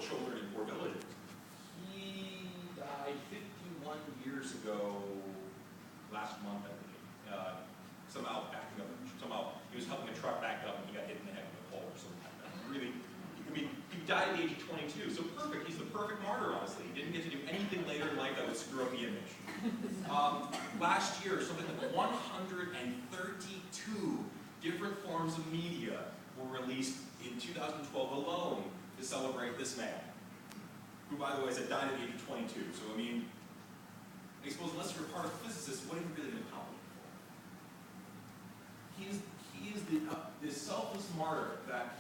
children in poor villages. He died 51 years ago, last month, I believe. Somehow backing up, somehow he was helping a truck back up and he got hit in the head with a pole or something like that. Really, I mean, he died at the age of 22, so perfect. He's the perfect martyr, honestly. He didn't get to do anything later in life that would screw up the image. Last year, something like 132 different forms of media were released in 2012 alone to celebrate this man, who, by the way, said died at the age of 22. So, I mean, I suppose unless you're a part of physicists, what are you really going to accomplish? He is this selfless martyr that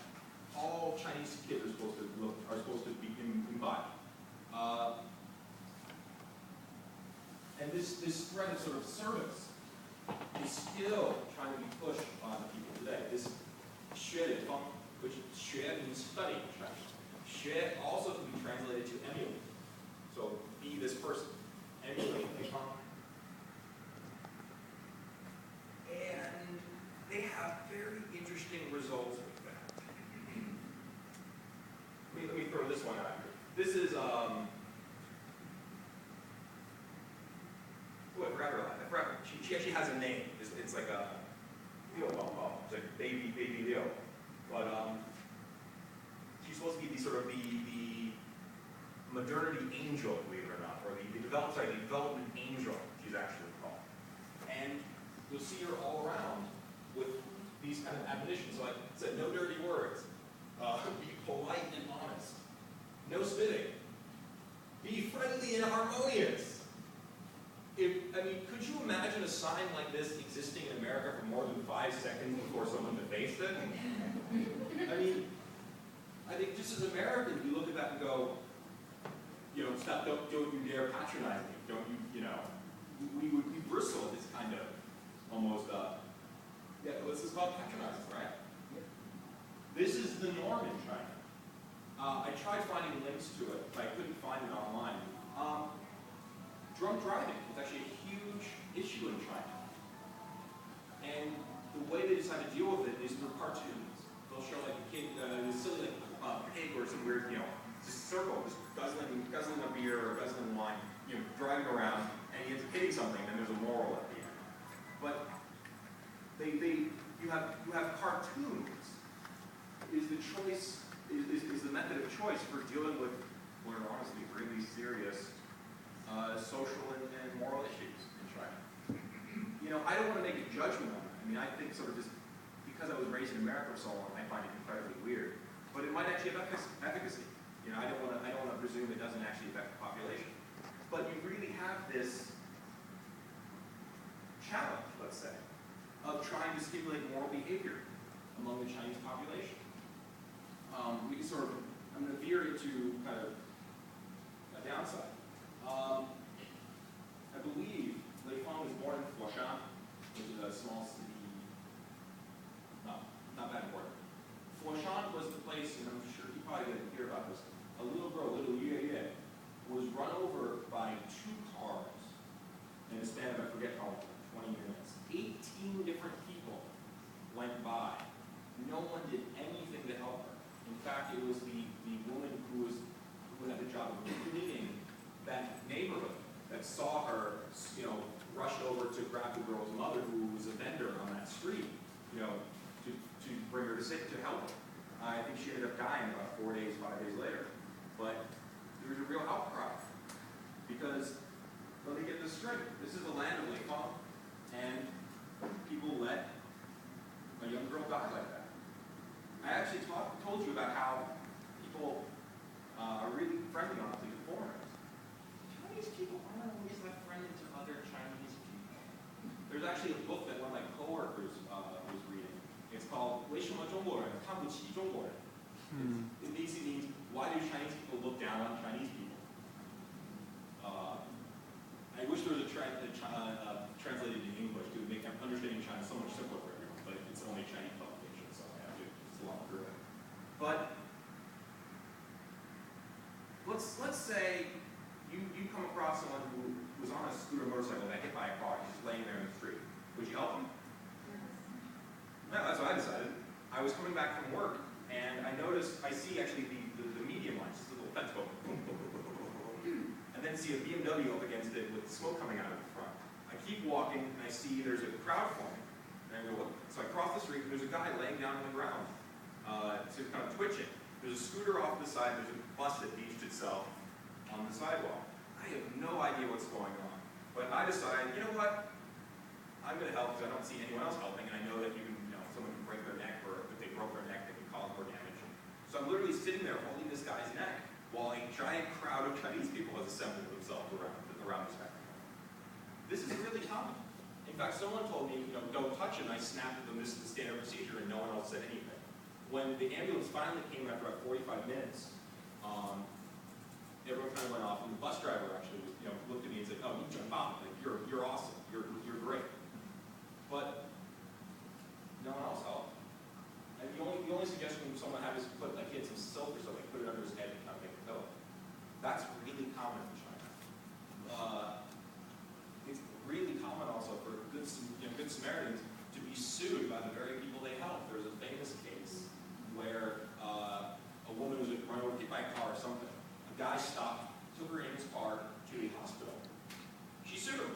all Chinese kids are supposed to be imbibe. And this thread of sort of service is still trying to be pushed on the people today. This 学理方, which 学 means study in Chinese. 学 also can be translated to emulate. So be this person. Emulate the feng. And they have very interesting results with that. Let me throw this one out here. This is, oh, I forgot her. She actually has a name. It's like a, it's like baby Leo. But she's supposed to be the modernity angel, believe it or not, or the development angel, she's actually called. And you'll see her all around with these kind of admonitions, like I said, no dirty words, be polite and honest, no spitting, be friendly and harmonious. Could you imagine a sign like this existing in America for more than 5 seconds before someone defaced it? I think just as Americans, we look at that and go, stop, don't you dare patronize me, don't you, we bristle at this kind of almost, this is called patronizing, right? This is the norm in China. I tried finding links to it, but I couldn't find it online. Drunk driving is actually a huge issue in China. And the way they decide to deal with it is through cartoons. They'll show like a kid, a silly pig or some weird, just circle, just guzzling a beer or guzzling wine, driving around, and he ends up hitting something, and there's a moral at the end. But you have cartoons is the choice, is the method of choice for dealing with what are honestly really serious social and moral issues in China. I don't want to make a judgment on it. I think sort of just because I was raised in America for so long, I find it incredibly weird. But it might actually have efficacy. I don't want to presume it doesn't actually affect the population. But you really have this challenge, let's say, of trying to stimulate moral behavior among the Chinese population. We can I'm going to veer into kind of a downside. I believe Lei Feng was born in Foshan, which is a small city, not that important. Foshan was the place, and I'm sure you probably didn't hear about this, a little girl, little Yue, was run over by 2 cars in a span of, I forget how long, 20 minutes. 18 different people went by. No one did anything to help her. In fact, it was the woman who had the job of cleaning that neighborhood that saw her, rush over to grab the girl's mother, who was a vendor on that street, to bring her to help her. I think she ended up dying about 4 days, 5 days later. But there was a real outcry because, let me get this straight. This is the land of Lei Feng, and people let a young girl die like that. I actually told you about how people are really friendly, honestly, to foreigners. Chinese people aren't always that friendly to other Chinese people. There's actually a book that one of my coworkers was reading. It's called 为什么中国人看不起中国人? It basically means, why do Chinese people look down on Chinese people? I wish there was a translated in English to make understanding China so much simpler for everyone, but it's only Chinese publication, so I have to, it's a lot through it. But let's say you come across someone who was on a scooter motorcycle that got hit by a car, he's just laying there in the street. Would you help him? No, that's what I decided. I was coming back from work, and I see actually the medium line just a little fence go boom, boom, boom, boom, boom, boom, boom, and then see a BMW up against it with smoke coming out of the front. I keep walking, and I see there's a crowd forming. And I go, what? So I cross the street, and there's a guy laying down on the ground, kind of twitching. There's a scooter off to the side, there's a bus that beached itself on the sidewalk. I have no idea what's going on. But I decide, you know what? I'm going to help because I don't see anyone else helping, and I know that someone can break their neck, or if they broke their neck, they can cause more damage. So I'm literally sitting there holding this guy's neck while a giant crowd of Chinese people has assembled themselves around this spectacle. This is really common. In fact, someone told me, don't touch him. I snapped at them, this is the standard procedure, and no one else said anything. When the ambulance finally came after about 45 minutes, everyone kind of went off, and the bus driver actually looked at me and said, "Oh, you jump out! Like you're awesome. You're great." But no one else helped. And the only suggestion someone had is put a kid some silk or something, put it under his head and kind of make a pillow. That's really common in China. It's really common also for good Samaritans to be sued by the very people they help. There's a famous case where a woman was run over, hit by a car or something. A guy stopped, took her in his car to the hospital. She sued him.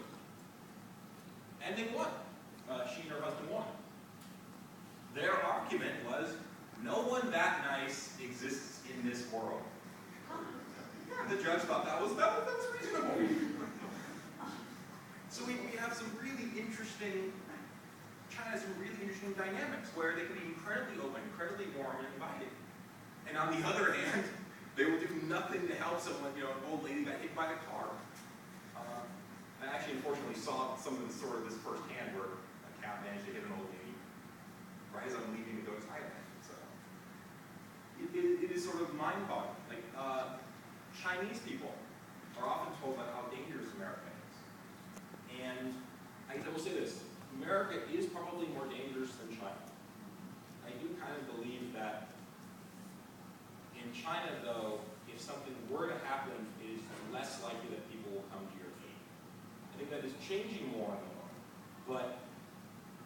And they won. She and her husband won. Their argument was, no one that nice exists in this world. And the judge thought that was reasonable. So we have some really interesting, China has some really interesting dynamics where they can be incredibly open, incredibly warm and inviting. And on the other hand, they will do nothing to help someone, an old lady got hit by a car. I actually unfortunately saw some of this firsthand where a cab managed to hit an old lady right as I'm leaving to go to Thailand. So it is sort of mind-boggling. Like Chinese people are often told about how dangerous America is. And I will say this, America is probably more dangerous than China. I do kind of believe that in China, though, if something were to happen, it is less likely that people will come to your aid. I think that is changing more and more. But,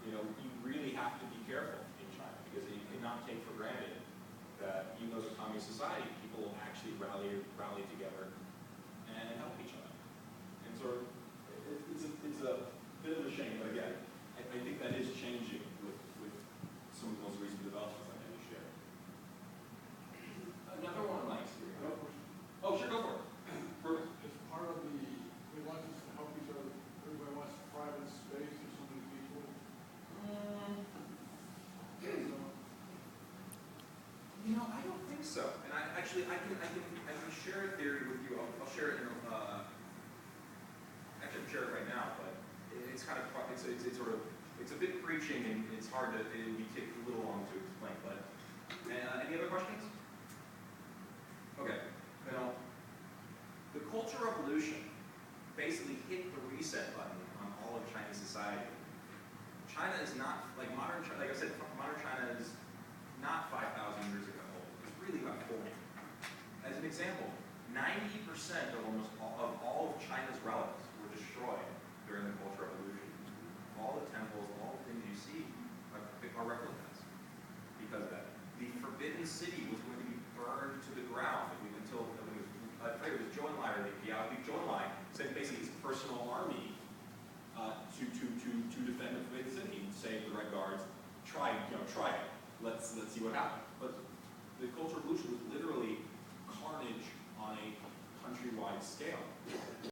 you really have to be careful in China because you cannot take for granted that even though it's a communist society, people will actually rally together and help each other. And so it's a bit of a shame, but again, I think that is changing with some of the most recent developments I may share. Another one of my experience. Oh, sure, go for it. Perfect. It's part of we want to help each other. Everybody wants private space or so many people. I don't think so. And I can share a theory with you. I'll share it in actually share it right now, but it's kind of it's a bit preaching and it's hard to it would take a little long to explain. But any other questions? Okay. The Cultural Revolution basically hit the reset button on all of Chinese society. China is not like modern China. Like I said, modern China is not 5,000 years ago. It's really about 40. As an example, 90% of all of China's relics were destroyed during the Cultural Revolution. All the temples, all the things you see are replicas because of that. The Forbidden City was going to be burned to the ground until it was Zhou Enlai, or the Zhou Enlai, sent basically his personal army to defend the Forbidden City and say to the Red Guards, try it. Let's see what happens. But the Cultural Revolution was literally carnage on a countrywide scale.